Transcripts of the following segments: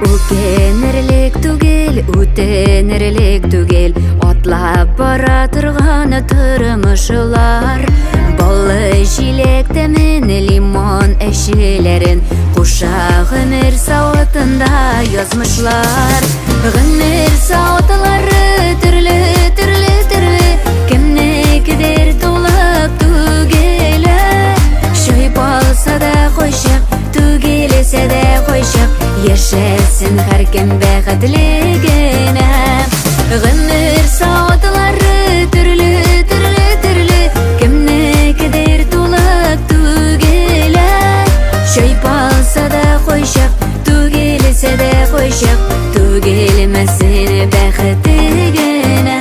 Үкенерлік түгел, үтенерлік түгел, отлап бара тұрғаны тұрмышылар. Болы жилектемен лимон әшелерін құша ғымір сауытында язмышлар. Ғымір сауытлары түрлі, кімне кедер толып түгелі. Шөйп алса да қойшық, түгелесе де қойшық, ешесін әр кім бәғідлігіне. Ғымір сауытлары түрлі, кімне кедер толып түгелі. Шөйп алса да қойшық, түгелесе де қойшық, түгелмесін бәғідлігіне.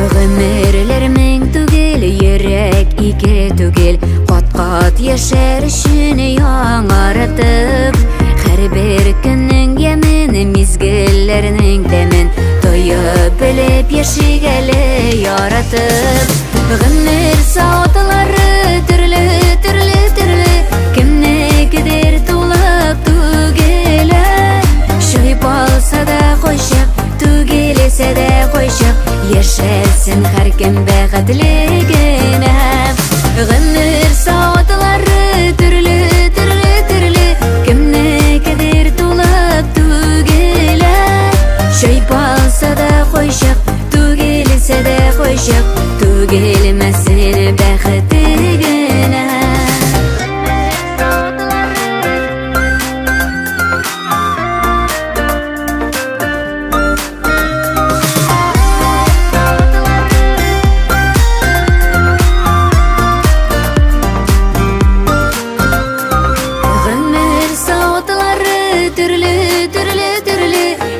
Ғымірлермен түгел, ерек ике түгел, қат-қат ешер үшін яңаратып. Әр бір күннің емін, мезгіллерінің дәмін тойып біліп ешігелі яратып. Ғымір сауытлары түрлі, кімне кедер толып түгелі. Шөйп алса да қойшық, түгелесе де қойшық, ешесін әр кім бәғідлігіне. Ғымір сауытлары түрлі, кімне кедер толып түгелі. Шөйп алса да қойшық, түгелесе де қойшық, түгелмесін бәғідлігіне.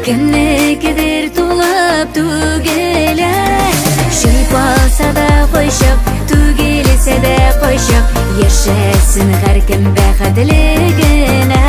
Кімне кедер толып түгелі. Шөйп алса да қойшық, түгелесе де қойшық, ешесін әр кім бәғідлігіне.